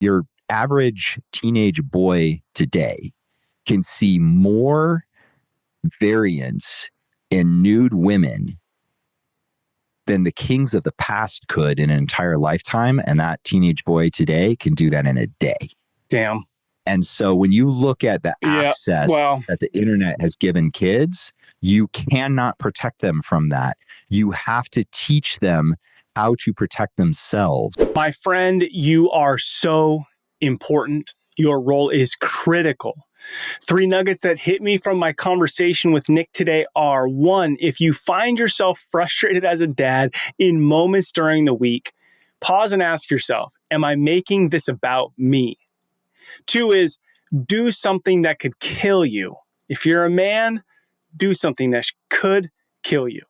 your average teenage boy today can see more variance in nude women than the kings of the past could in an entire lifetime. And that teenage boy today can do that in a day. Damn. And so when you look at the access that the internet has given kids, you cannot protect them from that. You have to teach them how to protect themselves. My friend, you are so important. Your role is critical. 3 nuggets that hit me from my conversation with Nic today are: 1, if you find yourself frustrated as a dad in moments during the week, pause and ask yourself, am I making this about me? 2 is do something that could kill you. If you're a man, do something that could kill you.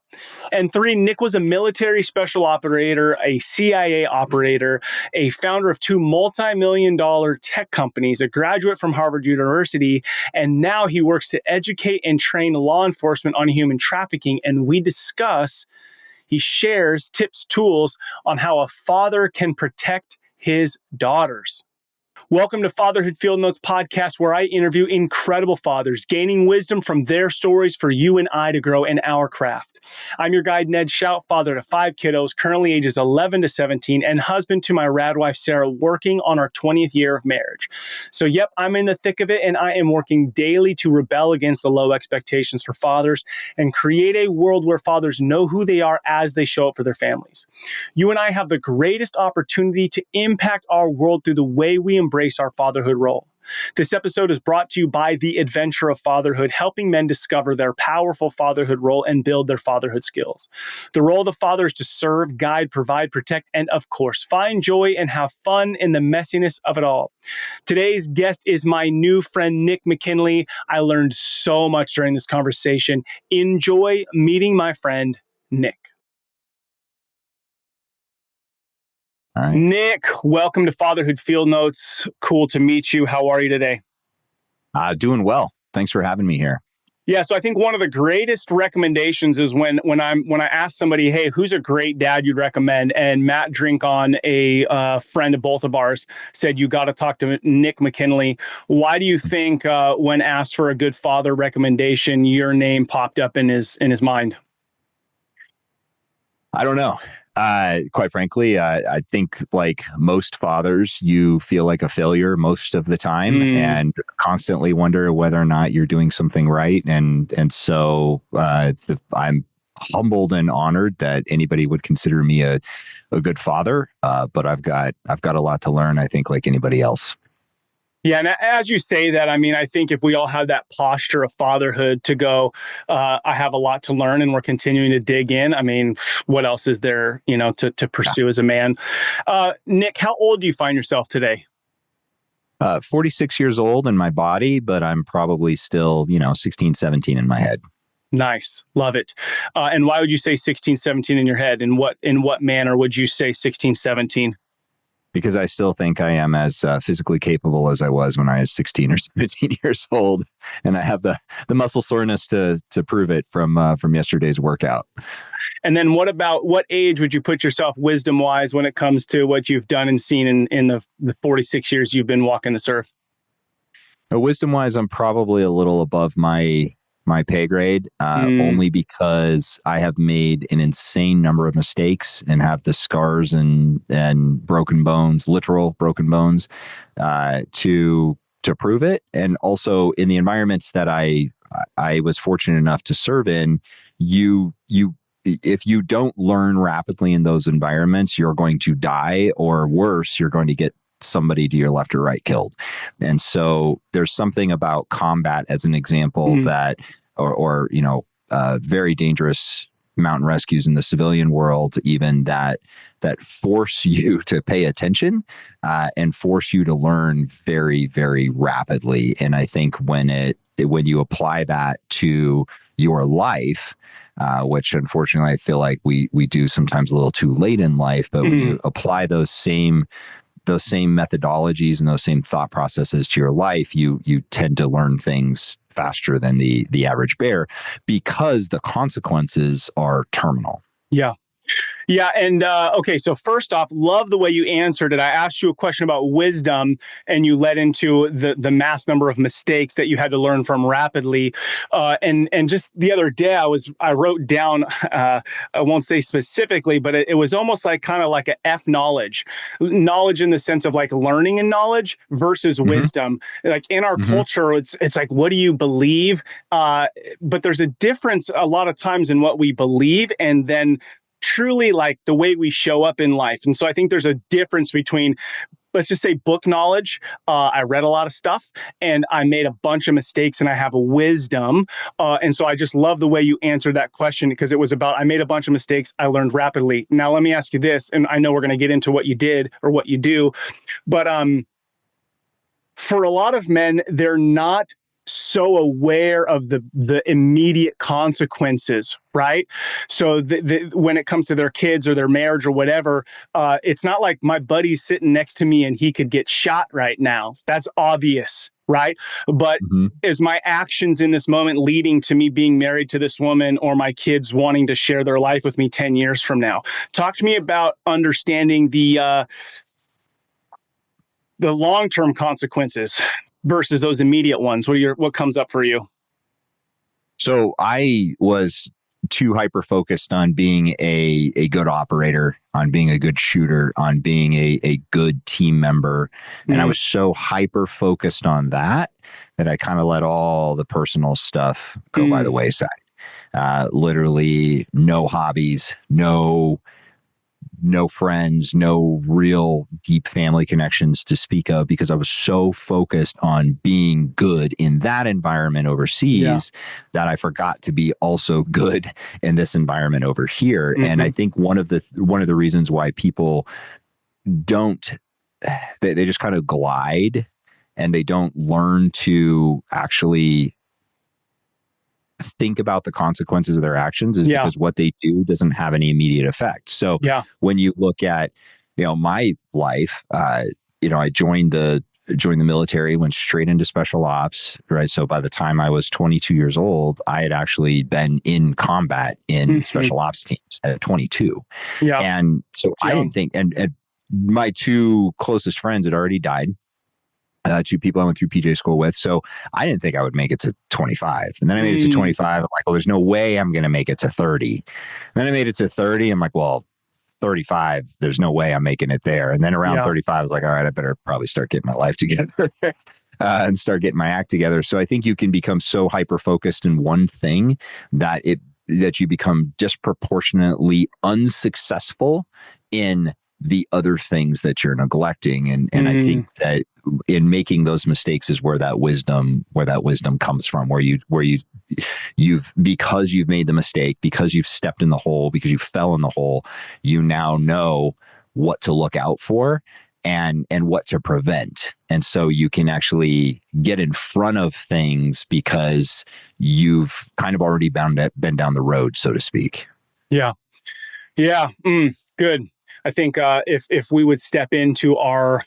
And 3, Nic was a military special operator, a CIA operator, a founder of 2 multi-million-dollar tech companies, a graduate from Harvard University, and now he works to educate and train law enforcement on human trafficking. And he shares tips, tools on how a father can protect his daughters. Welcome to Fatherhood Field Notes podcast, where I interview incredible fathers, gaining wisdom from their stories for you and I to grow in our craft. I'm your guide, Ned Shout, father to 5 kiddos, currently ages 11 to 17, and husband to my rad wife, Sarah, working on our 20th year of marriage. So yep, I'm in the thick of it, and I am working daily to rebel against the low expectations for fathers and create a world where fathers know who they are as they show up for their families. You and I have the greatest opportunity to impact our world through the way we embrace our fatherhood role. This episode is brought to you by The Adventure of Fatherhood, helping men discover their powerful fatherhood role and build their fatherhood skills. The role of the father is to serve, guide, provide, protect, and of course, find joy and have fun in the messiness of it all. Today's guest is my new friend, Nic McKinley. I learned so much during this conversation. Enjoy meeting my friend, Nic. All right. Nic, welcome to Fatherhood Field Notes. Cool to meet you. How are you today? Doing well. Thanks for having me here. Yeah, so I think one of the greatest recommendations is when I ask somebody, hey, who's a great dad you'd recommend? And Matt Drinkon, a friend of both of ours, said you got to talk to Nic McKinley. Why do you think when asked for a good father recommendation, your name popped up in his mind? I don't know. Quite frankly, I think like most fathers, you feel like a failure most of the time and constantly wonder whether or not you're doing something right. And so I'm humbled and honored that anybody would consider me a good father. But I've got a lot to learn, I think, like anybody else. Yeah, and as you say that, I mean, I think if we all have that posture of fatherhood to go, I have a lot to learn and we're continuing to dig in. I mean, what else is there, to pursue as a man? Nic, how old do you find yourself today? 46 years old in my body, but I'm probably still, 16, 17 in my head. Nice. Love it. And why would you say 16, 17 in your head? In what manner would you say 16, 17? Because I still think I am as physically capable as I was when I was 16 or 17 years old. And I have the muscle soreness to prove it from yesterday's workout. And then what age would you put yourself wisdom-wise when it comes to what you've done and seen in the 46 years you've been walking this earth? Wisdom-wise, I'm probably a little above my pay grade, only because I have made an insane number of mistakes and have the scars and broken bones, literal broken bones, to prove it. And also in the environments that I was fortunate enough to serve in, if you don't learn rapidly in those environments, you're going to die, or worse, you're going to get somebody to your left or right killed. And so there's something about combat as an example that, or very dangerous mountain rescues in the civilian world, even that force you to pay attention and force you to learn very, very rapidly. And I think when you apply that to your life, which unfortunately I feel like we do sometimes a little too late in life, but when you apply those same methodologies and those same thought processes to your life, you tend to learn things faster than the average bear, because the consequences are terminal. Yeah. Yeah. And okay, so first off, love the way you answered it. I asked you a question about wisdom, and you led into the mass number of mistakes that you had to learn from rapidly. And just the other day, I wrote down, I won't say specifically, but it was almost like kind of like a F knowledge in the sense of like learning and knowledge versus Mm-hmm. wisdom. Like in our Mm-hmm. culture, it's like, what do you believe? But there's a difference a lot of times in what we believe and then truly like the way we show up in life. And so I think there's a difference between, let's just say, book knowledge. I read a lot of stuff and I made a bunch of mistakes and I have a wisdom. And so I just love the way you answered that question, because it was about, I made a bunch of mistakes. I learned rapidly. Now, let me ask you this, and I know we're going to get into what you did or what you do, but for a lot of men, they're not so aware of the immediate consequences, right? So when it comes to their kids or their marriage or whatever, it's not like my buddy's sitting next to me and he could get shot right now. That's obvious, right? But Mm-hmm. is my actions in this moment leading to me being married to this woman or my kids wanting to share their life with me 10 years from now? Talk to me about understanding the long-term consequences versus those immediate ones. What comes up for you? So I was too hyper focused on being a good operator, on being a good shooter, on being a good team member. And I was so hyper focused on that I kind of let all the personal stuff go by the wayside. Literally no hobbies, no friends, no real deep family connections to speak of, because I was so focused on being good in that environment overseas that I forgot to be also good in this environment over here. Mm-hmm. And I think one of the reasons why people don't, they just kind of glide and they don't learn to actually think about the consequences of their actions is because what they do doesn't have any immediate effect. So when you look at, my life, I joined the military, went straight into special ops, right? So by the time I was 22 years old, I had actually been in combat in special ops teams at 22. Yeah. And so I didn't think, and my two closest friends had already died. Two people I went through PJ school with. So I didn't think I would make it to 25. And then I made it to 25. I'm like, well, there's no way I'm going to make it to 30. And then I made it to 30. I'm like, well, 35, there's no way I'm making it there. And then around 35, I was like, all right, I better probably start getting my life together and start getting my act together. So I think you can become so hyper-focused in one thing that you become disproportionately unsuccessful in the other things that you're neglecting. And I think that in making those mistakes is where that wisdom comes from, where you've because you've made the mistake, because you've stepped in the hole, because you fell in the hole, you now know what to look out for and what to prevent. And so you can actually get in front of things because you've kind of already been down the road, so to speak. Yeah. Yeah. Good. I think if we would step into our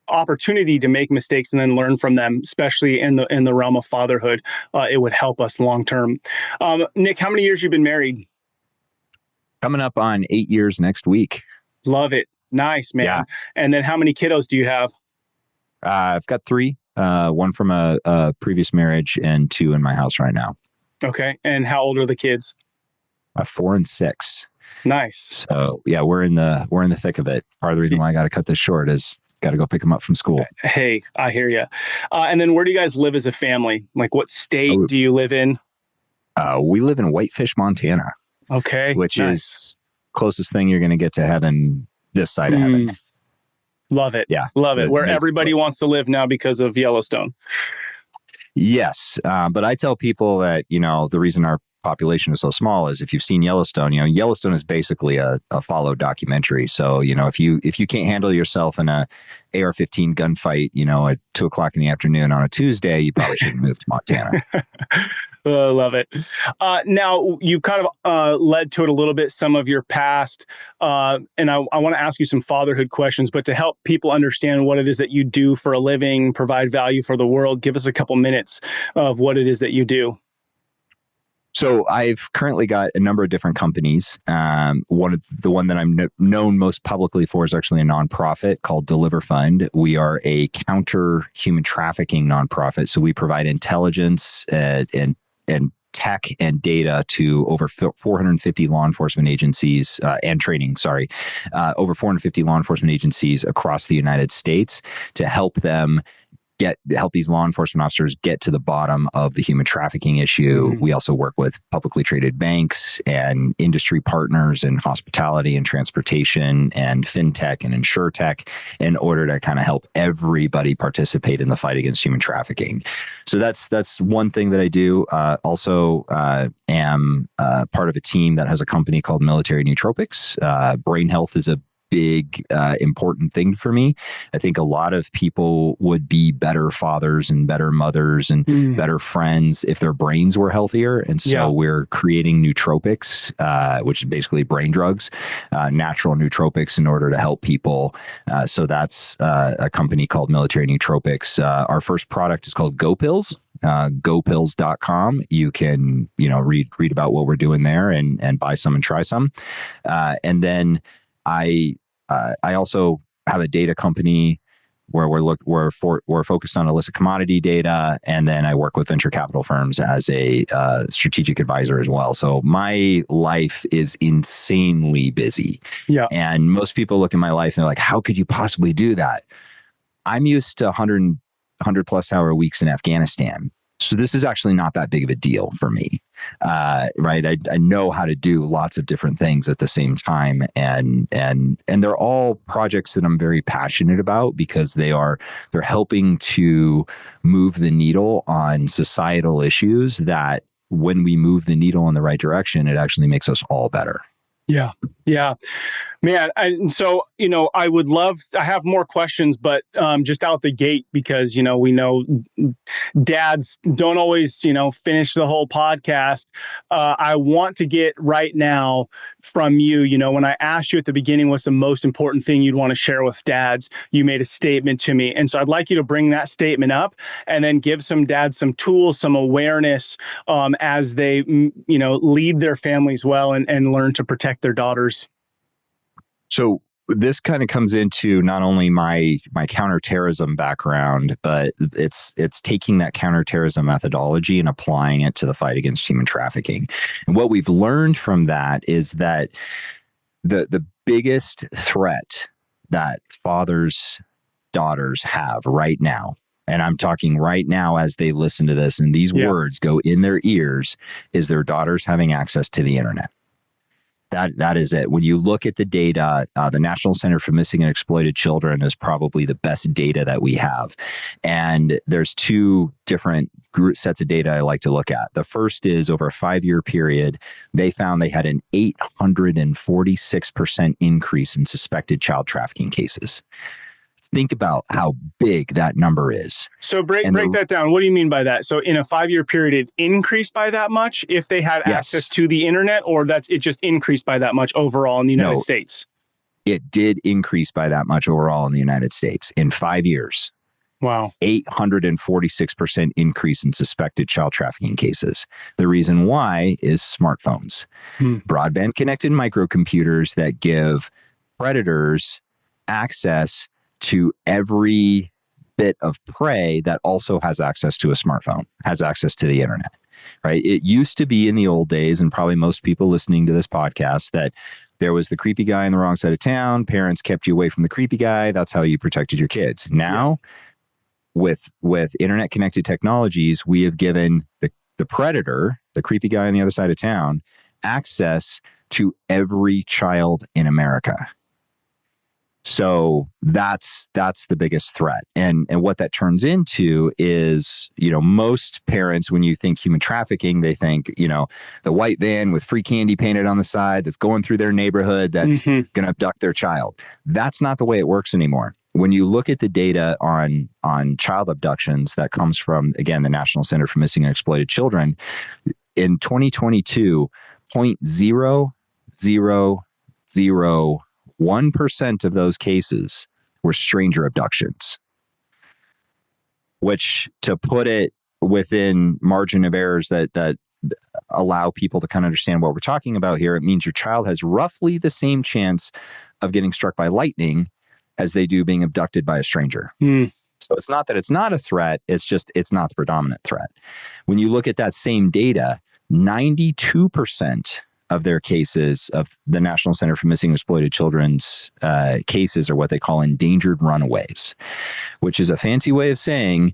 opportunity to make mistakes and then learn from them, especially in the realm of fatherhood, it would help us long term. Nic, how many years you been married? Coming up on 8 years next week. Love it. Nice, man. Yeah. And then how many kiddos do you have? I've got 3, one from a previous marriage and 2 in my house right now. Okay. And how old are the kids? 4 and 6. Nice. So yeah, we're in the thick of it. Part of the reason why I got to cut this short is got to go pick them up from school. Hey, I hear you. And then where do you guys live as a family? Like what state do you live in? We live in Whitefish, Montana. Okay. Which is closest thing you're going to get to heaven this side of heaven. Love it. Yeah. Love it. Where everybody wants to live now because of Yellowstone. Yes. But I tell people that, the reason our population is so small is if you've seen Yellowstone, Yellowstone is basically a follow documentary. So, if you can't handle yourself in a AR-15 gunfight, at 2:00 in the afternoon on a Tuesday, you probably shouldn't move to Montana. Love it. Now you kind of led to it a little bit, some of your past, and I want to ask you some fatherhood questions, but to help people understand what it is that you do for a living, provide value for the world, give us a couple minutes of what it is that you do. So I've currently got a number of different companies. The one that I'm known most publicly for is actually a nonprofit called DeliverFund. We are a counter human trafficking nonprofit. So we provide intelligence and tech and data to over 450 law enforcement agencies and training, over 450 law enforcement agencies across the United States to help these law enforcement officers get to the bottom of the human trafficking issue. We also work with publicly traded banks and industry partners in hospitality and transportation and fintech and insurtech in order to kind of help everybody participate in the fight against human trafficking. So that's one thing that I do. Am part of a team that has a company called Military Nootropics. Brain health is a big, important thing for me. I think a lot of people would be better fathers and better mothers and better friends if their brains were healthier. And so we're creating nootropics, which is basically brain drugs, natural nootropics in order to help people. So that's a company called Military Nootropics. Our first product is called Go Pills. GoPills.com. You can, read about what we're doing there and buy some and try some. And then I also have a data company where we're focused on illicit commodity data, and then I work with venture capital firms as a strategic advisor as well. So my life is insanely busy. Yeah. And most people look at my life and they're like, "How could you possibly do that?" I'm used to 100 plus hour weeks in Afghanistan. So this is actually not that big of a deal for me, right? I know how to do lots of different things at the same time, and they're all projects that I'm very passionate about because they're helping to move the needle on societal issues that when we move the needle in the right direction, it actually makes us all better. Yeah. Yeah. Man, I would love, I have more questions, but just out the gate, because, we know dads don't always, finish the whole podcast. I want to get right now from you, when I asked you at the beginning, what's the most important thing you'd want to share with dads, you made a statement to me. And so I'd like you to bring that statement up and then give some dads some tools, some awareness as they, lead their families well and learn to protect their daughters. So this kind of comes into not only my counterterrorism background, but it's taking that counterterrorism methodology and applying it to the fight against human trafficking. And what we've learned from that is that the biggest threat that daughters have right now, and I'm talking right now as they listen to this and these words go in their ears, is their daughters having access to the internet. That is it. When you look at the data, the National Center for Missing and Exploited Children is probably the best data that we have. And there's two different sets of data I like to look at. The first is over a 5-year period, they found they had an 846% increase in suspected child trafficking cases. Think about how big that number is. So break that down. What do you mean by that? So in a 5-year period, it increased by that much if they had access to the internet, or that it just increased by that much overall in the United States? It did increase by that much overall in the United States in 5 years. Wow. 846% increase in suspected child trafficking cases. The reason why is smartphones, broadband connected microcomputers that give predators access to every bit of prey that also has access to a smartphone, has access to the internet, right? It used to be in the old days, and probably most people listening to this podcast, that there was the creepy guy on the wrong side of town. Parents kept you away from the creepy guy. That's how you protected your kids. Now, with internet connected technologies, we have given the predator, the creepy guy on the other side of town, access to every child in America. So that's the biggest threat. And what that turns into is, most parents, when you think human trafficking, they think, the white van with free candy painted on the side that's going through their neighborhood that's going to abduct their child. That's not the way it works anymore. When you look at the data on child abductions that comes from, again, the National Center for Missing and Exploited Children, in 2022, 0.0001% of those cases were stranger abductions, which, to put it within margin of errors that allow people to kind of understand what we're talking about here, it means your child has roughly the same chance of getting struck by lightning as they do being abducted by a stranger. So it's not that it's not a threat, it's just it's not the predominant threat. When you look at that same data, 92% of their cases of the National Center for Missing and Exploited Children's cases are what they call endangered runaways, which is a fancy way of saying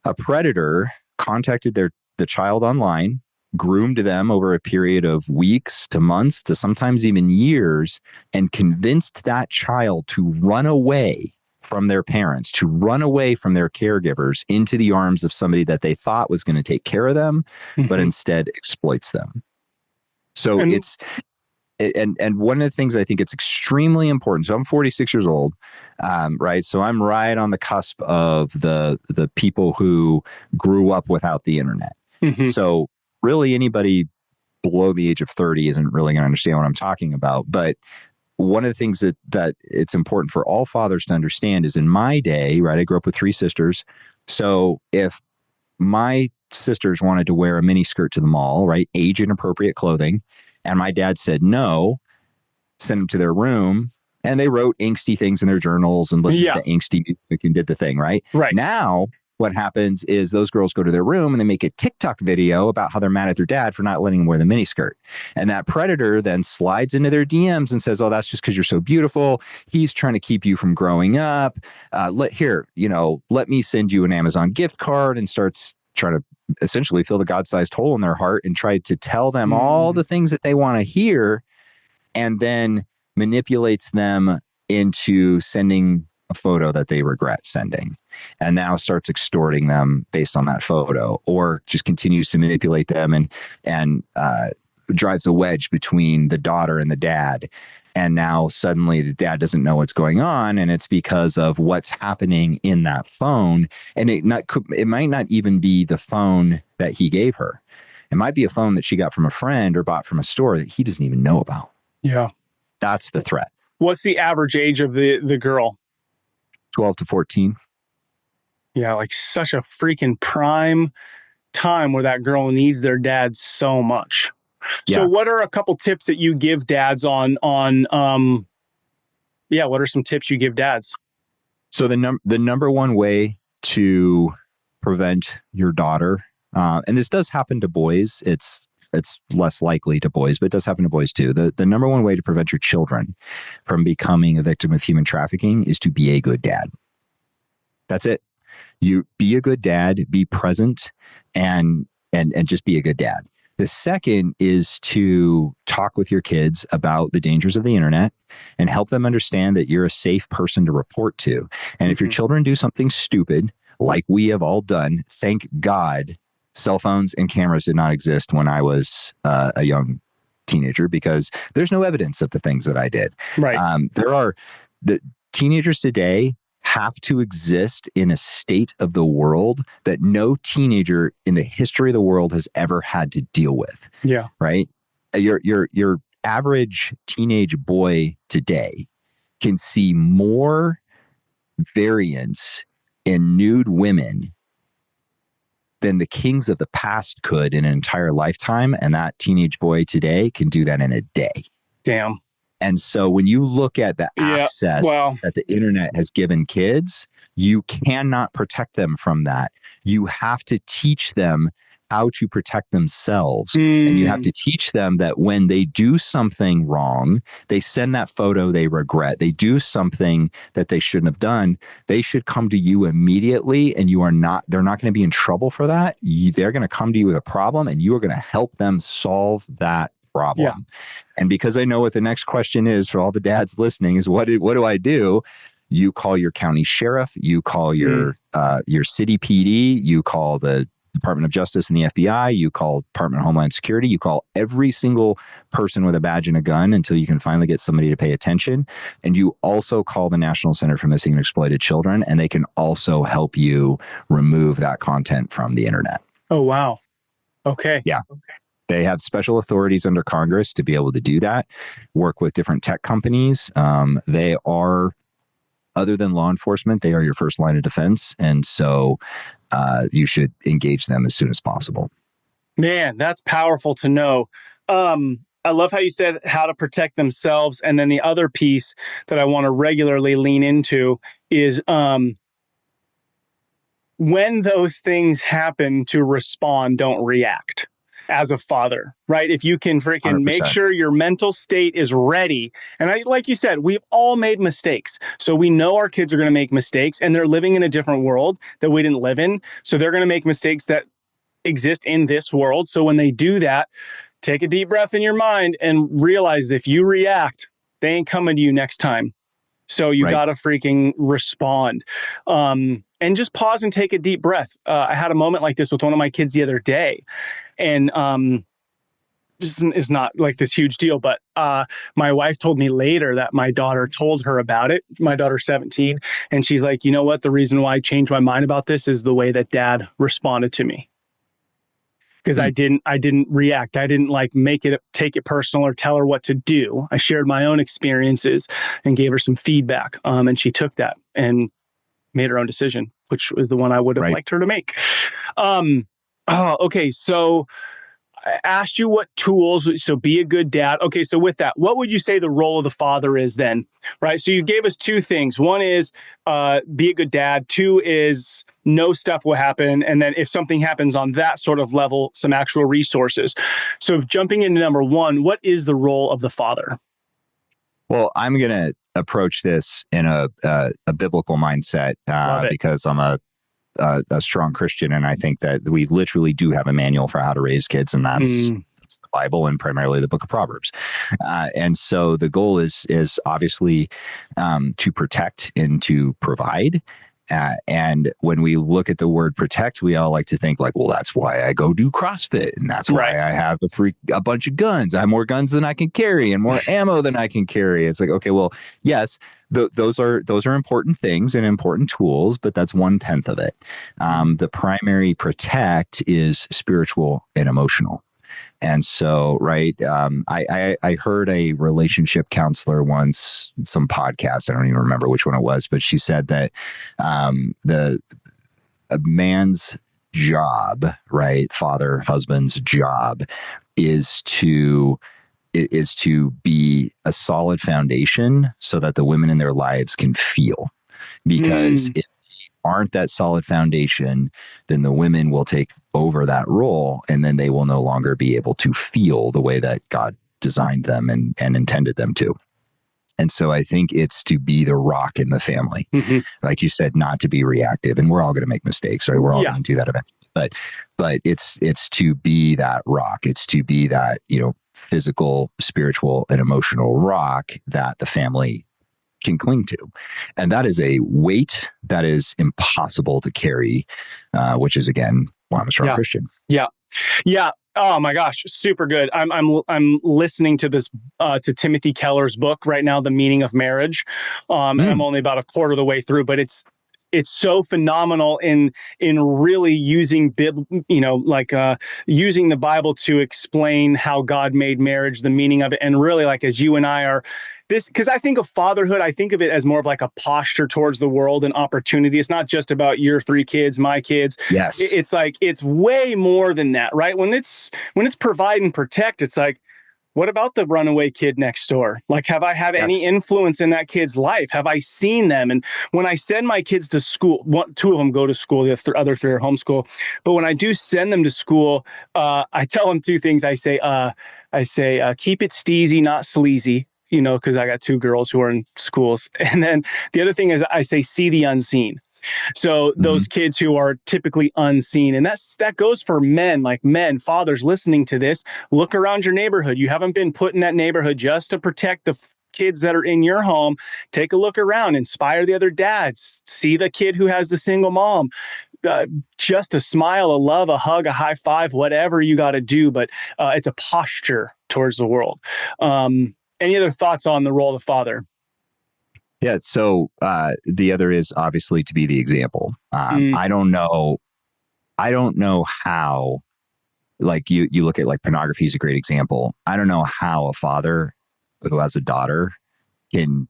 a predator contacted the child online, groomed them over a period of weeks to months to sometimes even years, and convinced that child to run away from their parents, to run away from their caregivers into the arms of somebody that they thought was going to take care of them, but instead exploits them. So and one of the things I think it's extremely important. So I'm 46 years old, right? So I'm right on the cusp of the people who grew up without the internet. So really anybody below the age of 30 isn't really going to understand what I'm talking about. But one of the things that it's important for all fathers to understand is in my day, right? I grew up with 3 sisters. So if my sisters wanted to wear a mini skirt to the mall, right? Age inappropriate clothing. And my dad said no, sent them to their room, and they wrote angsty things in their journals and listened to angsty music and did the thing, right? Right. Now, what happens is those girls go to their room and they make a TikTok video about how they're mad at their dad for not letting them wear the miniskirt. And that predator then slides into their DMs and says, oh, that's just because you're so beautiful. He's trying to keep you from growing up. Let me send you an Amazon gift card, and starts trying to essentially fill the God-sized hole in their heart and try to tell them all the things that they want to hear, and then manipulates them into sending a photo that they regret sending, and now starts extorting them based on that photo, or just continues to manipulate them and drives a wedge between the daughter and the dad. And now suddenly the dad doesn't know what's going on, and it's because of what's happening in that phone. And it might not even be the phone that he gave her. It might be a phone that she got from a friend or bought from a store that he doesn't even know about. Yeah. That's the threat. What's the average age of the girl? 12 to 14. Yeah, like such a freaking prime time where that girl needs their dad so much. So what are a couple tips that you give dads on what are some tips you give dads? So the number one way to prevent your daughter, and this does happen to boys, it's less likely to boys, but it does happen to boys too. The number one way to prevent your children from becoming a victim of human trafficking is to be a good dad. That's it. You be a good dad, be present, and just be a good dad. The second is to talk with your kids about the dangers of the internet and help them understand that you're a safe person to report to. And if your children do something stupid, like we have all done, thank God cell phones and cameras did not exist when I was a young teenager, because there's no evidence of the things that I did. Right. The teenagers today have to exist in a state of the world that no teenager in the history of the world has ever had to deal with. Yeah. Right. Your average teenage boy today can see more variance in nude women than the kings of the past could in an entire lifetime. And that teenage boy today can do that in a day. Damn. And so when you look at the access that the internet has given kids, you cannot protect them from that. You have to teach them how to protect themselves. And you have to teach them that when they do something wrong, they send that photo they regret, they do something that they shouldn't have done, they should come to you immediately, and they're not going to be in trouble for that. They're going to come to you with a problem, and you are going to help them solve that problem. Yeah. And because I know what the next question is for all the dads listening is what do I do? You call your county sheriff, you call your city PD, you call the Department of Justice and the FBI, you call Department of Homeland Security, you call every single person with a badge and a gun until you can finally get somebody to pay attention. And you also call the National Center for Missing and Exploited Children, and they can also help you remove that content from the internet. Oh, wow. Okay. Yeah. Okay. They have special authorities under Congress to be able to do that, work with different tech companies. They are, other than law enforcement, they are your first line of defense. And so you should engage them as soon as possible. Man, that's powerful to know. I love how you said how to protect themselves. And then the other piece that I want to regularly lean into is when those things happen, to respond, don't react as a father, right? If you can freaking make 100%. sure your mental state is ready. And like you said, we've all made mistakes. So we know our kids are going to make mistakes, and they're living in a different world that we didn't live in. So they're going to make mistakes that exist in this world. So when they do that, take a deep breath in your mind and realize that if you react, they ain't coming to you next time. So you Right. got to freaking respond, and just pause and take a deep breath. I had a moment like this with one of my kids the other day, and this is not like this huge deal, but my wife told me later that my daughter told her about it. My daughter's 17, and she's like, you know what? The reason why I changed my mind about this is the way that dad responded to me. Because Mm. I didn't react. I didn't like take it personal or tell her what to do. I shared my own experiences and gave her some feedback. And she took that and made her own decision, which was the one I would have Right. liked her to make. Okay. So I asked you what tools, so be a good dad. Okay, so with that, what would you say the role of the father is then? Right. So you gave us two things. One is be a good dad. Two is know stuff will happen. And then if something happens on that sort of level, some actual resources. So jumping into number one, what is the role of the father? Well, I'm going to approach this in a biblical mindset because I'm a strong Christian, and I think that we literally do have a manual for how to raise kids, and that's the Bible and primarily the Book of Proverbs. And so the goal is obviously to protect and to provide. And when we look at the word protect, we all like to think like, well, that's why I go do CrossFit, and that's why I have a bunch of guns. I have more guns than I can carry and more ammo than I can carry. It's like, okay, well, yes, those are important things and important tools, but that's 1/10 of it. The primary protect is spiritual and emotional. And so, right, I heard a relationship counselor once, some podcast, I don't even remember which one it was, but she said that a man's job, right, father, husband's job is to be a solid foundation so that the women in their lives can feel. Because if aren't that solid foundation, then the women will take over that role, and then they will no longer be able to feel the way that God designed them and intended them to. And so I think it's to be the rock in the family. Like you said, not to be reactive. And we're all going to make mistakes, right? We're all going to do that eventually. But it's to be that rock. It's to be that, physical, spiritual, and emotional rock that the family can cling to. And that is a weight that is impossible to carry, which is, again, why I'm a strong Christian. Yeah. Oh my gosh, super good. I'm listening to this to Timothy Keller's book right now, The Meaning of Marriage. And I'm only about a quarter of the way through, but it's so phenomenal in really using using the Bible to explain how God made marriage, the meaning of it, and really, like, as you and I are this, because I think of fatherhood, I think of it as more of like a posture towards the world and opportunity. It's not just about your 3 kids, my kids. Yes, it's like it's way more than that, right? When it's provide and protect, it's like, what about the runaway kid next door? Like, have I had any influence in that kid's life? Have I seen them? And when I send my kids to school, 2 of them go to school, the other 3 are homeschool. But when I do send them to school, I tell them 2 things. I say, keep it steezy, not sleazy, because I got 2 girls who are in schools. And then the other thing is I say, see the unseen. So those kids who are typically unseen, and that goes for men, like men, fathers listening to this, look around your neighborhood. You haven't been put in that neighborhood just to protect the kids that are in your home. Take a look around, inspire the other dads, see the kid who has the single mom. Just a smile, a love, a hug, a high five, whatever you got to do. But it's a posture towards the world. Any other thoughts on the role of the father? Yeah. So the other is obviously to be the example. I don't know how, like you look at, like, pornography is a great example. I don't know how a father who has a daughter can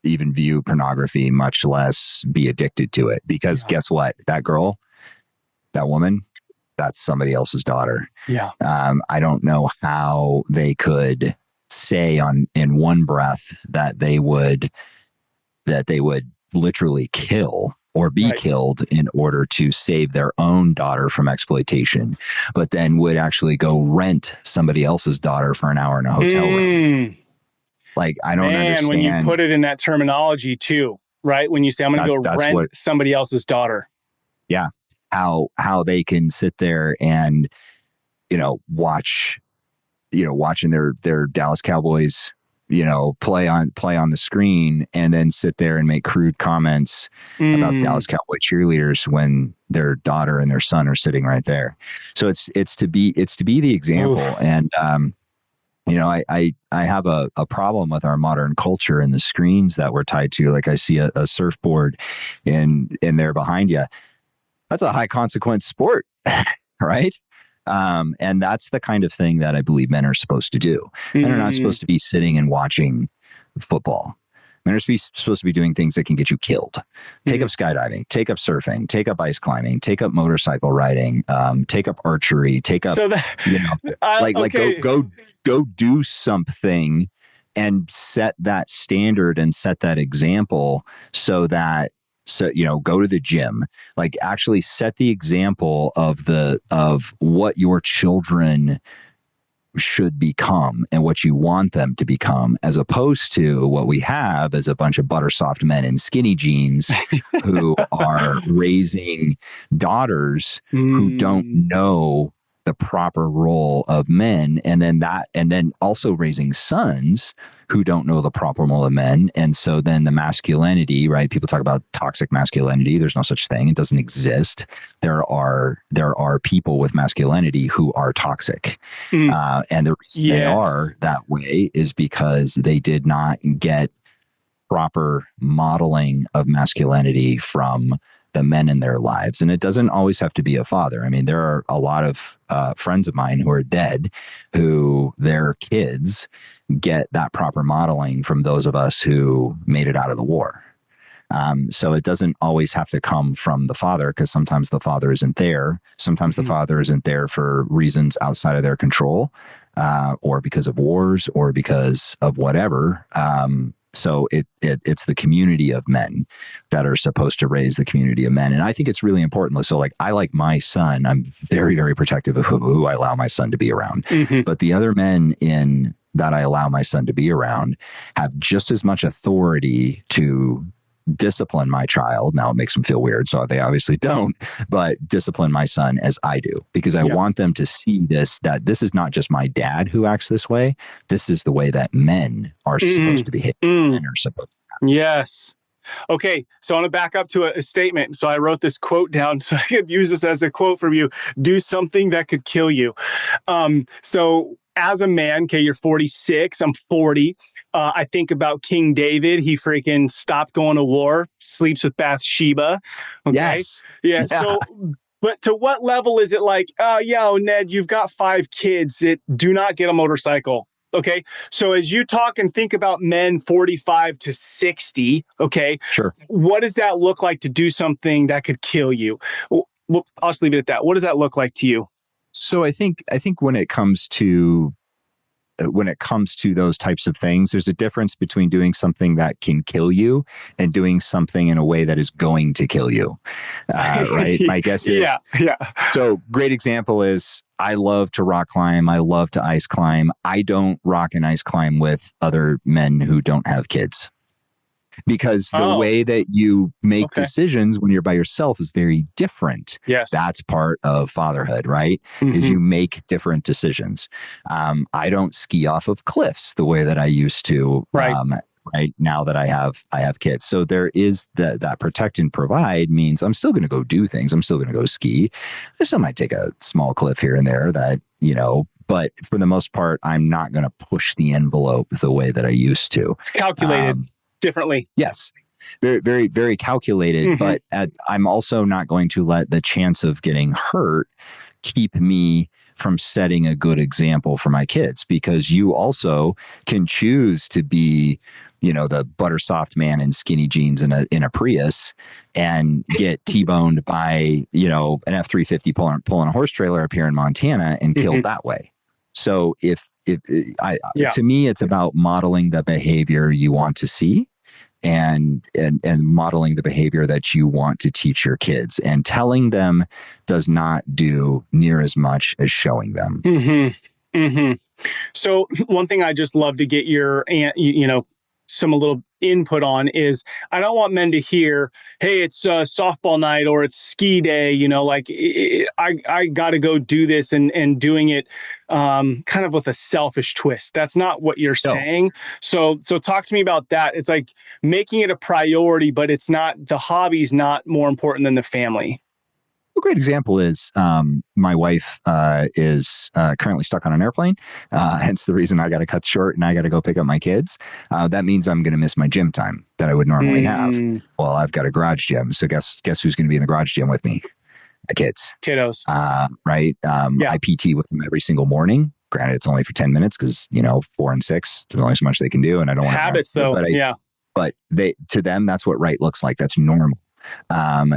even view pornography, much less be addicted to it. Because guess what? That girl, that woman, that's somebody else's daughter. Yeah. I don't know how they could say in one breath that they would literally kill or be killed in order to save their own daughter from exploitation, but then would actually go rent somebody else's daughter for an hour in a hotel room. Like, I don't understand. When you put it in that terminology too, right? When you say, I'm going to go rent somebody else's daughter. Yeah. How they can sit there and, watching their Dallas Cowboys, play on the screen, and then sit there and make crude comments about Dallas Cowboy cheerleaders when their daughter and their son are sitting right there. So it's to be the example. Oof. And, I have a problem with our modern culture and the screens that we're tied to. Like, I see a surfboard in there behind you. That's a high consequence sport, right? And that's the kind of thing that I believe men are supposed to do. Men are not supposed to be sitting and watching football. Men are supposed to be doing things that can get you killed. Take up skydiving, take up surfing, take up ice climbing, take up motorcycle riding, take up archery, take up, go do something and set that standard and set that example so, go to the gym, like actually set the example of what your children should become and what you want them to become, as opposed to what we have as a bunch of buttersoft men in skinny jeans who are raising daughters who don't know the proper role of men, and then also raising sons who don't know the proper role of men. And so then the masculinity, right? People talk about toxic masculinity. There's no such thing. It doesn't exist. There are people with masculinity who are toxic. And the reason they are that way is because they did not get proper modeling of masculinity from the men in their lives. And it doesn't always have to be a father. I mean, there are a lot of friends of mine who are dead, who their kids get that proper modeling from those of us who made it out of the war. So it doesn't always have to come from the father, because sometimes the father isn't there. Sometimes the father isn't there for reasons outside of their control, or because of wars, or because of whatever. So it's the community of men that are supposed to raise the community of men. And I think it's really important. So like, I like my son, I'm very, very protective of who I allow my son to be around. But the other men that I allow my son to be around have just as much authority to discipline my child. Now, it makes them feel weird, so they obviously don't, but discipline my son as I do, because I want them to see that this is not just my dad who acts this way. This is the way that men are supposed to behave. Men are supposed to act. Yes. Okay, so I want to back up to a statement. So I wrote this quote down so I could use this as a quote from you. Do something that could kill you. So as a man, okay, you're 46, I'm 40. I think about King David. He freaking stopped going to war, sleeps with Bathsheba. Okay? Yes. Yeah. So, but to what level is it like, Ned, you've got 5 kids. Do not get a motorcycle. Okay. So as you talk and think about men 45 to 60, okay. Sure. What does that look like to do something that could kill you? Well, I'll just leave it at that. What does that look like to you? So I think when it comes to those types of things, there's a difference between doing something that can kill you and doing something in a way that is going to kill you. Right? My guess is, So great example is, I love to rock climb. I love to ice climb. I don't rock and ice climb with other men who don't have kids. Because the way that you make decisions when you're by yourself is very different. Yes. That's part of fatherhood, right? Is you make different decisions. I don't ski off of cliffs the way that I used to, right now that I have kids. So there is that protect and provide means I'm still going to go do things. I'm still going to go ski. I still might take a small cliff here and there that, but for the most part, I'm not going to push the envelope the way that I used to. It's calculated. Differently. Yes. Very, very, very calculated. But I'm also not going to let the chance of getting hurt keep me from setting a good example for my kids, because you also can choose to be, the butter soft man in skinny jeans in a Prius and get T-boned by, an F-350 pulling a horse trailer up here in Montana and killed that way. So to me, it's about modeling the behavior you want to see and modeling the behavior that you want to teach your kids, and telling them does not do near as much as showing them. So one thing I just love to get your, some a little input on is, I don't want men to hear, hey, it's softball night or it's ski day, I got to go do this and doing it kind of with a selfish twist. That's not what you're saying. So talk to me about that. It's like making it a priority, but it's not, the hobby's not more important than the family. A great example is my wife is currently stuck on an airplane. Hence the reason I got to cut short and I got to go pick up my kids. That means I'm going to miss my gym time that I would normally have. Well, I've got a garage gym. So guess who's going to be in the garage gym with me? My kids. Kiddos. Right. I PT with them every single morning. Granted, it's only for 10 minutes because, 4 and 6, there's only so much they can do. And I don't want habits though. But to them, that's what right looks like. That's normal.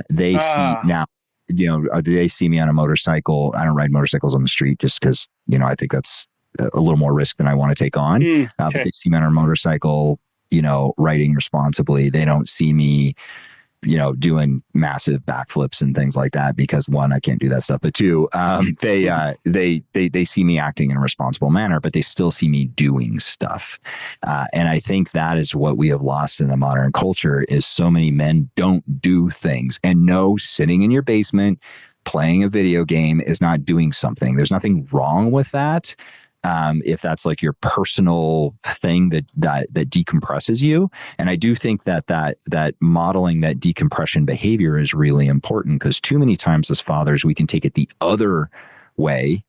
They see now. They see me on a motorcycle. I don't ride motorcycles on the street just because, I think that's a little more risk than I want to take on. But they see me on a motorcycle, riding responsibly. They don't see me, doing massive backflips and things like that because, one, I can't do that stuff. But two, they see me acting in a responsible manner, but they still see me doing stuff. And I think that is what we have lost in the modern culture is so many men don't do things. And no, sitting in your basement playing a video game is not doing something. There's nothing wrong with that. If that's like your personal thing that decompresses you. And I do think that modeling that decompression behavior is really important, because too many times as fathers, we can take it the other way,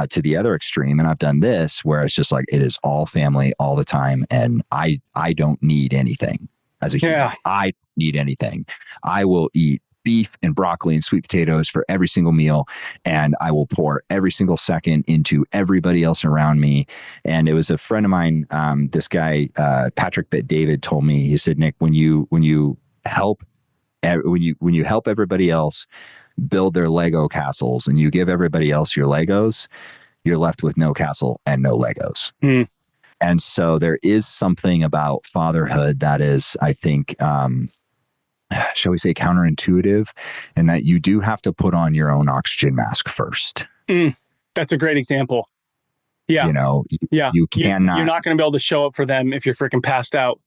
to the other extreme. And I've done this where it's just like, it is all family all the time. And I don't need anything as a human. I don't need anything. I will eat beef and broccoli and sweet potatoes for every single meal. And I will pour every single second into everybody else around me. And it was a friend of mine, this guy, Patrick Bet-David, told me, he said, Nic, when you help everybody else build their Lego castles and you give everybody else your Legos, you're left with no castle and no Legos. And so there is something about fatherhood that is, I think, shall we say, counterintuitive, and that you do have to put on your own oxygen mask first. That's a great example. Yeah. You cannot. You're not going to be able to show up for them if you're freaking passed out.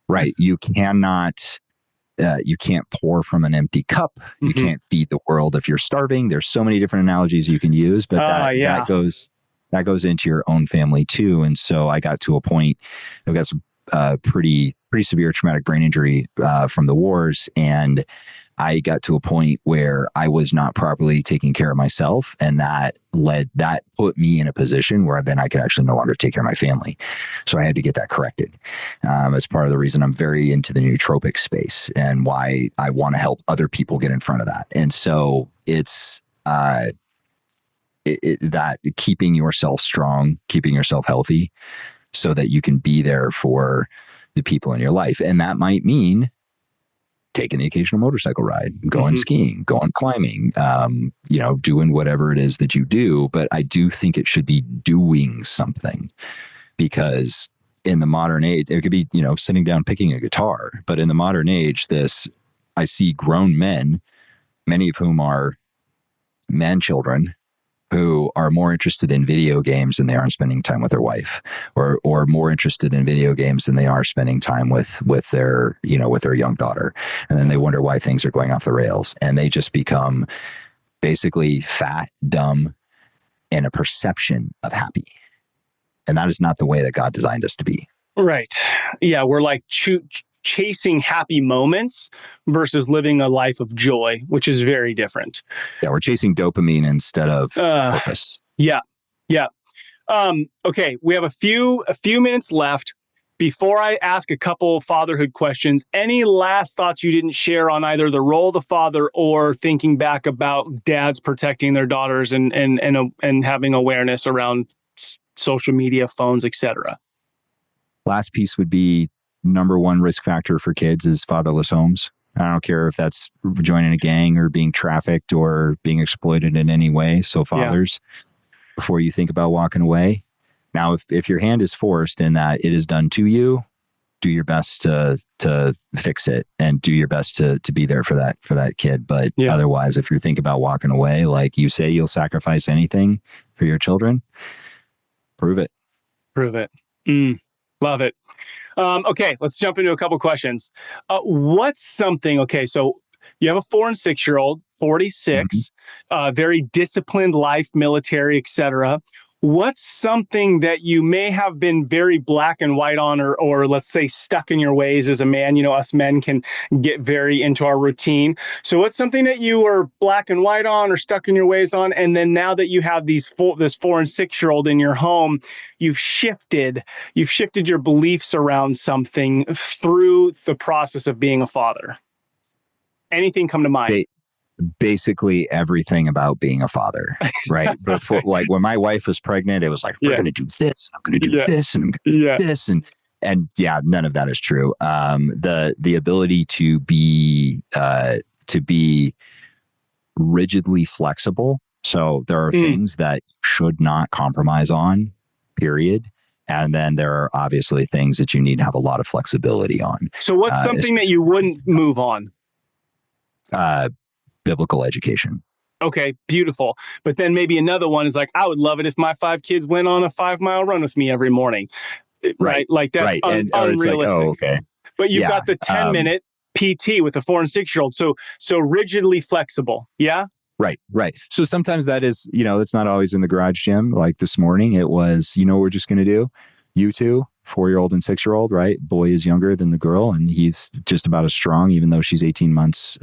Right. You cannot. You can't pour from an empty cup. You can't feed the world if you're starving. There's so many different analogies you can use, but that goes into your own family too. And so I got to a point. I've got some pretty severe traumatic brain injury from the wars. And I got to a point where I was not properly taking care of myself. And that put me in a position where then I could actually no longer take care of my family. So I had to get that corrected. It's part of the reason I'm very into the nootropic space and why I want to help other people get in front of that. And so it's that keeping yourself strong, keeping yourself healthy, so that you can be there for the people in your life. And that might mean taking the occasional motorcycle ride, going skiing, going climbing, doing whatever it is that you do. But I do think it should be doing something, because in the modern age, it could be, sitting down, picking a guitar. But in the modern age, I see grown men, many of whom are man-children, who are more interested in video games than they are in spending time with their wife, or more interested in video games than they are spending time with their young daughter. And then they wonder why things are going off the rails, and they just become basically fat, dumb, and a perception of happy. And that is not the way that God designed us to be. Right. Yeah. We're like chasing happy moments versus living a life of joy, which is very different. Yeah, we're chasing dopamine instead of purpose. Yeah. Okay, we have a few minutes left. Before I ask a couple fatherhood questions, any last thoughts you didn't share on either the role of the father or thinking back about dads protecting their daughters and having awareness around social media, phones, etc.? Last piece would be number one risk factor for kids is fatherless homes. I don't care if that's joining a gang or being trafficked or being exploited in any way. So fathers, before you think about walking away. Now, if your hand is forced and that it is done to you, do your best to fix it and do your best to be there for that kid. But otherwise, if you think about walking away, like you say, you'll sacrifice anything for your children, prove it. Prove it. Love it. Okay, let's jump into a couple questions. What's something, okay, so you have a 4 and 6-year-old, 46, very disciplined life, military, etc. What's something that you may have been very black and white on, or let's say stuck in your ways as a man? You know, us men can get very into our routine. So what's something that you were black and white on or stuck in your ways on? And then now that you have this 4 and 6-year-old in your home, you've shifted your beliefs around something through the process of being a father. Anything come to mind? Basically everything about being a father, right? Before, like when my wife was pregnant, it was like, we're going to do this, I'm going to do this, and I'm going to do this. And yeah, none of that is true. The ability to be rigidly flexible. So there are things that you should not compromise on, period. And then there are obviously things that you need to have a lot of flexibility on. So what's something that you wouldn't move on? Biblical education. Okay, beautiful. But then maybe another one is like, I would love it if my 5 kids went on a 5-mile run with me every morning. Right? Like that's unrealistic. Like, oh, okay. But you've got the 10-minute PT with a 4 and 6-year-old. So rigidly flexible. Yeah. Right. So sometimes that is, it's not always in the garage gym. Like this morning, it was, what we're just going to do? You two, 4-year-old and 6-year-old, right? Boy is younger than the girl, and he's just about as strong, even though she's 18 months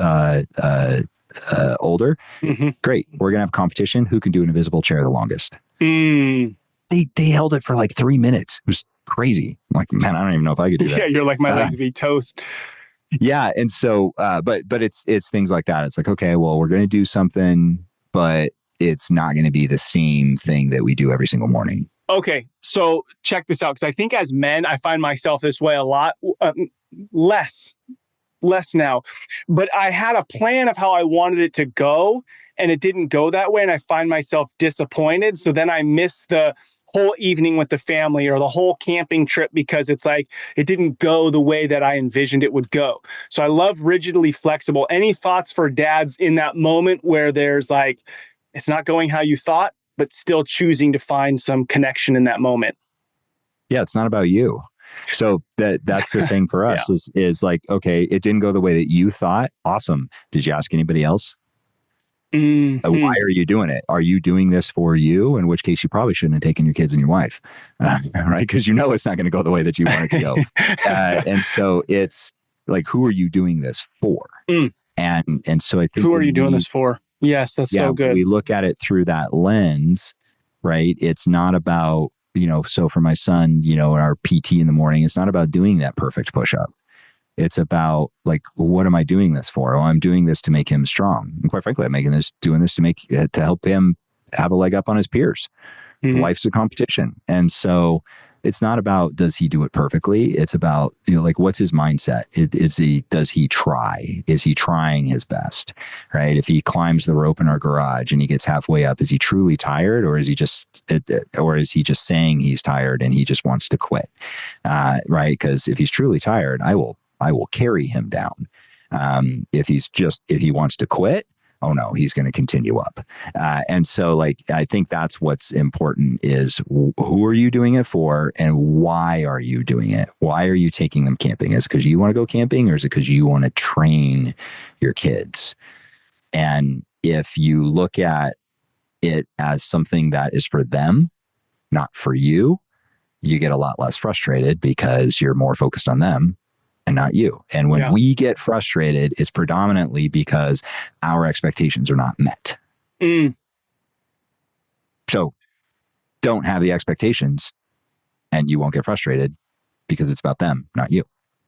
older. Great. We're going to have competition. Who can do an invisible chair the longest? They held it for like 3 minutes. It was crazy. I'm like, man, I don't even know if I could do that. Yeah, you're like, my legs would be toast. Yeah. And so, but it's things like that. It's like, okay, well, we're going to do something, but it's not going to be the same thing that we do every single morning. Okay. So check this out. Because I think as men, I find myself this way a lot, less now, but I had a plan of how I wanted it to go and it didn't go that way. And I find myself disappointed. So then I miss the whole evening with the family or the whole camping trip because it's like, it didn't go the way that I envisioned it would go. So I love rigidly flexible. Any thoughts for dads in that moment where there's like, it's not going how you thought, but still choosing to find some connection in that moment? Yeah. It's not about you. So that's the thing for us is like, okay, it didn't go the way that you thought. Awesome. Did you ask anybody else? Why are you doing it? Are you doing this for you? In which case you probably shouldn't have taken your kids and your wife, right? Because it's not going to go the way that you want it to go. And so it's like, who are you doing this for? And so I think, who are you doing this for? Yes, that's so good. We look at it through that lens, right? It's not about, so for my son, our PT in the morning, it's not about doing that perfect push-up. It's about like, what am I doing this for? Oh, I'm doing this to make him strong. And quite frankly, I'm doing this to help him have a leg up on his peers. Life's a competition. And so it's not about, does he do it perfectly? It's about, like, what's his mindset? Does he try? Is he trying his best? Right? If he climbs the rope in our garage and he gets halfway up, is he truly tired, or is he just saying he's tired and he just wants to quit? Right? Because if he's truly tired, I will carry him down. If he wants to quit, oh no, he's going to continue up. And so like, I think that's what's important is who are you doing it for and why are you doing it? Why are you taking them camping? Is it because you want to go camping, or is it because you want to train your kids? And if you look at it as something that is for them, not for you, you get a lot less frustrated because you're more focused on them and not you. And when we get frustrated, it's predominantly because our expectations are not met. So don't have the expectations and you won't get frustrated because it's about them, not you.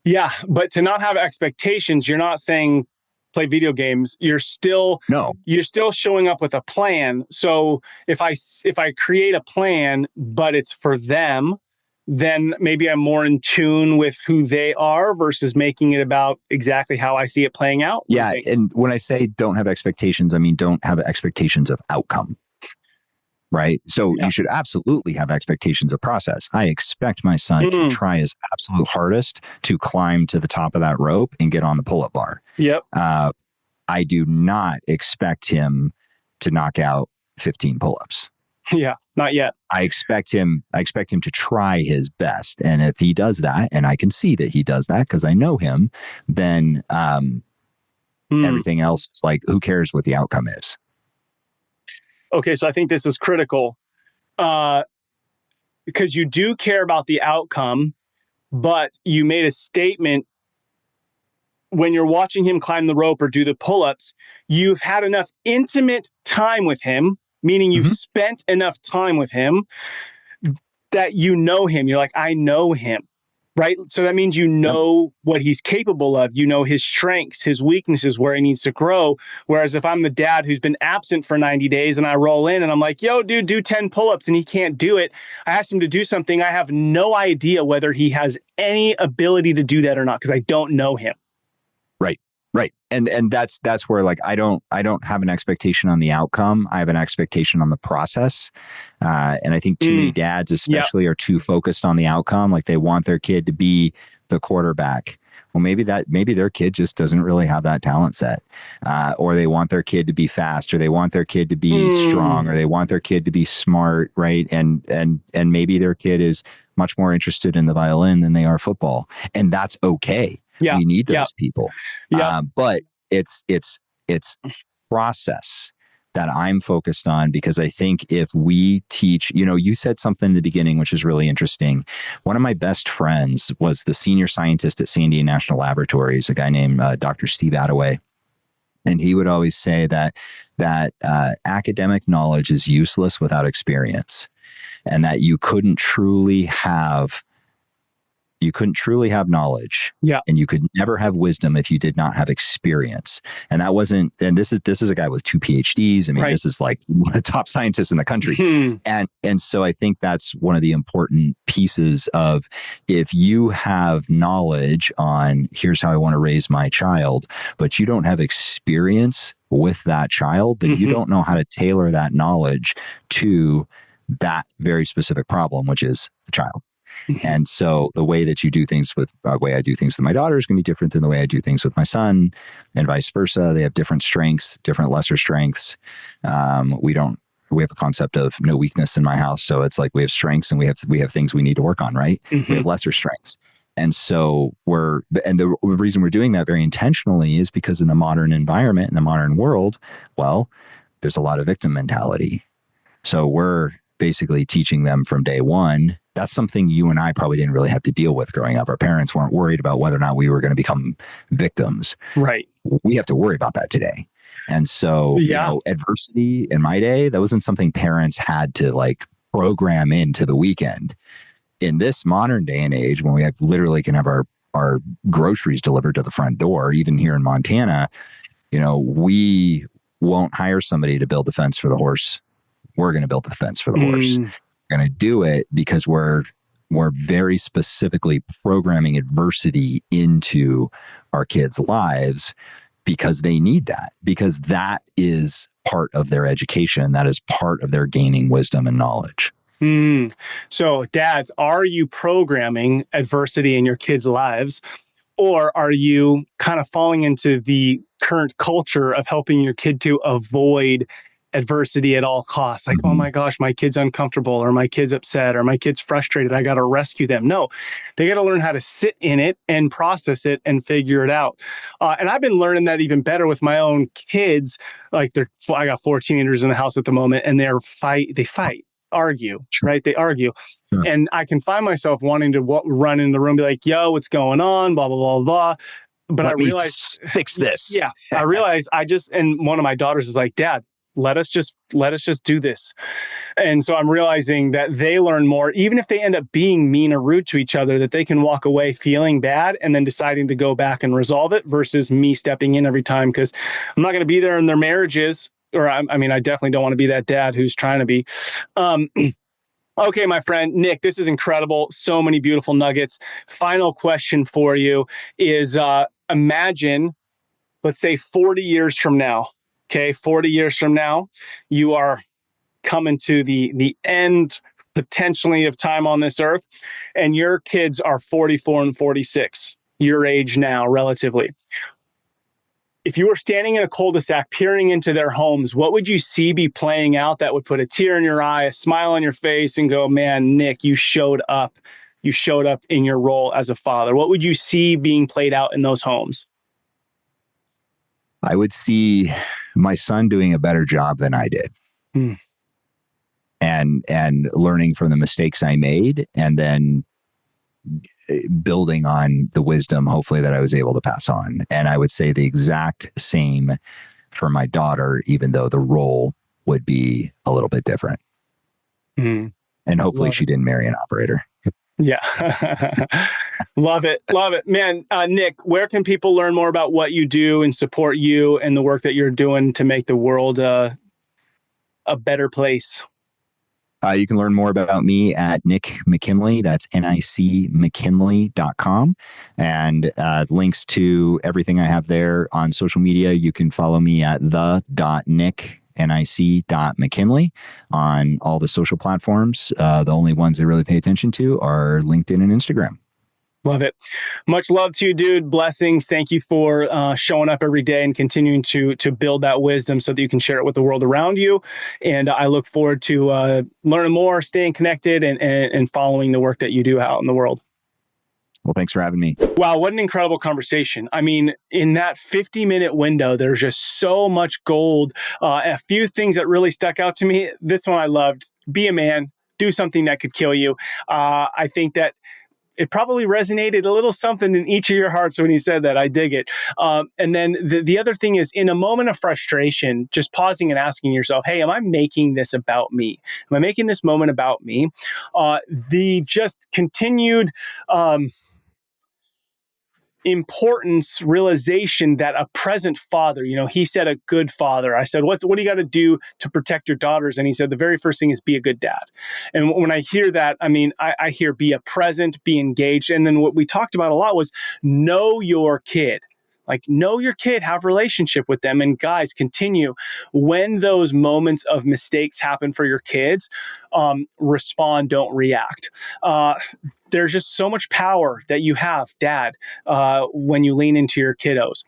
Yeah. But to not have expectations, you're not saying play video games. You're still showing up with a plan. So if I create a plan, but it's for them, then maybe I'm more in tune with who they are versus making it about exactly how I see it playing out. Yeah. And when I say don't have expectations, I mean, don't have expectations of outcome. Right. So you should absolutely have expectations of process. I expect my son to try his absolute hardest to climb to the top of that rope and get on the pull-up bar. Yep. I do not expect him to knock out 15 pull-ups. Yeah, not yet. I expect him to try his best. And if he does that, and I can see that he does that because I know him, then everything else is like, who cares what the outcome is? Okay, so I think this is critical because you do care about the outcome, but you made a statement when you're watching him climb the rope or do the pull-ups, you've had enough intimate time with him, meaning you've spent enough time with him that you know him. You're like, I know him, right? So that means you know what he's capable of. You know his strengths, his weaknesses, where he needs to grow. Whereas if I'm the dad who's been absent for 90 days and I roll in and I'm like, yo, dude, do 10 pull-ups and he can't do it. I asked him to do something. I have no idea whether he has any ability to do that or not because I don't know him. Right. And that's where like I don't have an expectation on the outcome. I have an expectation on the process. And I think too many dads especially are too focused on the outcome. Like they want their kid to be the quarterback. Well, maybe their kid just doesn't really have that talent set. Or they want their kid to be fast, or they want their kid to be strong, or they want their kid to be smart, right? And maybe their kid is much more interested in the violin than they are football. And that's okay. Yeah. We need those people. Yeah. But it's process that I'm focused on, because I think if we teach, you said something in the beginning, which is really interesting. One of my best friends was the senior scientist at Sandia National Laboratories, a guy named Dr. Steve Attaway. And he would always say that academic knowledge is useless without experience, and that you couldn't truly have knowledge, and you could never have wisdom if you did not have experience. And that wasn't, and this is a guy with 2 PhDs. I mean, This is like one of the top scientists in the country. And so I think that's one of the important pieces of, if you have knowledge on here's how I want to raise my child, but you don't have experience with that child, then you don't know how to tailor that knowledge to that very specific problem, which is a child. And so the way that you do things way I do things with my daughter is going to be different than the way I do things with my son, and vice versa. They have different strengths, different lesser strengths. We have a concept of no weakness in my house. So it's like we have strengths and we have things we need to work on, right? We have lesser strengths. And so the reason we're doing that very intentionally is because in the modern environment, in the modern world, well, there's a lot of victim mentality. So we're basically teaching them from day one. That's something you and I probably didn't really have to deal with growing up. Our parents weren't worried about whether or not we were going to become victims. Right. We have to worry about that today. And so, adversity in my day, that wasn't something parents had to like program into the weekend. In this modern day and age, when we literally can have our groceries delivered to the front door, even here in Montana, we won't hire somebody to build the fence for the horse. We're going to build the fence for the horse. We're going to do it because we're very specifically programming adversity into our kids' lives, because they need that, because that is part of their education. That is part of their gaining wisdom and knowledge. So dads, are you programming adversity in your kids' lives, or are you kind of falling into the current culture of helping your kid to avoid adversity at all costs? Like, oh my gosh, my kid's uncomfortable, or my kid's upset, or my kid's frustrated, I got to rescue them. No, they got to learn how to sit in it and process it and figure it out. And I've been learning that even better with my own kids. Like I got 4 teenagers in the house at the moment, and they fight, argue, right? They argue. And I can find myself wanting to run in the room, be like, yo, what's going on? Blah, blah, blah, blah. But I realized, fix this. Yeah. I realized and one of my daughters is like, Dad, let us just do this. And so I'm realizing that they learn more, even if they end up being mean or rude to each other, that they can walk away feeling bad and then deciding to go back and resolve it, versus me stepping in every time, because I'm not going to be there in their marriages. Or I definitely don't want to be that dad who's trying to be. Okay, my friend, Nic, this is incredible. So many beautiful nuggets. Final question for you is imagine, let's say 40 years from now, okay, 40 years from now, you are coming to the end potentially of time on this earth, and your kids are 44 and 46, your age now, relatively. If you were standing in a cul-de-sac peering into their homes, what would you see be playing out that would put a tear in your eye, a smile on your face, and go, man, Nic, you showed up. You showed up in your role as a father. What would you see being played out in those homes? I would see my son doing a better job than I did. Hmm. And learning from the mistakes I made, and then building on the wisdom, hopefully, that I was able to pass on. And I would say the exact same for my daughter, even though the role would be a little bit different. Hmm. And hopefully she didn't marry an operator. Yeah. Love it. Love it. Man, Nic, where can people learn more about what you do and support you and the work that you're doing to make the world a better place? You can learn more about me at Nic McKinley. That's nicmckinley.com. And links to everything I have there on social media. You can follow me at the.nic.mckinley on all the social platforms. The only ones I really pay attention to are LinkedIn and Instagram. Love it. Much love to you, dude. Blessings. Thank you for showing up every day and continuing to build that wisdom so that you can share it with the world around you. And I look forward to learning more, staying connected, and following the work that you do out in the world. Well, thanks for having me. Wow, what an incredible conversation. I mean, in that 50-minute window, there's just so much gold. A few things that really stuck out to me. This one I loved. Be a man. Do something that could kill you. I think that it probably resonated a little something in each of your hearts when he said that. I dig it. And then the other thing is, in a moment of frustration, just pausing and asking yourself, hey, am I making this about me? Am I making this moment about me? The just continued importance, realization that a present father, he said a good father. I said, what do you got to do to protect your daughters? And he said, the very first thing is be a good dad. And when I hear that, I mean, I hear be a present, be engaged. And then what we talked about a lot was know your kid. Like, know your kid, have a relationship with them. And guys, continue when those moments of mistakes happen for your kids, respond, don't react. There's just so much power that you have, dad, when you lean into your kiddos.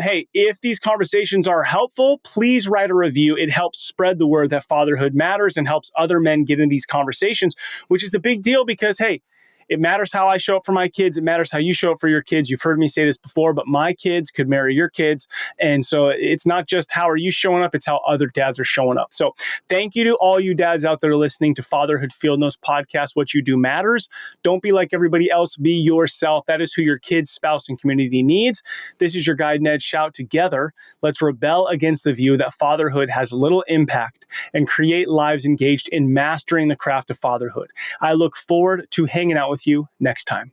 Hey, if these conversations are helpful, please write a review. It helps spread the word that fatherhood matters and helps other men get in these conversations, which is a big deal because, hey, it matters how I show up for my kids. It matters how you show up for your kids. You've heard me say this before, but my kids could marry your kids. And so it's not just how are you showing up, it's how other dads are showing up. So thank you to all you dads out there listening to Fatherhood Field Notes podcast. What you do matters. Don't be like everybody else. Be yourself. That is who your kids, spouse, and community needs. This is your guide, Ned. Shout together. Let's rebel against the view that fatherhood has little impact and create lives engaged in mastering the craft of fatherhood. I look forward to hanging out with you next time.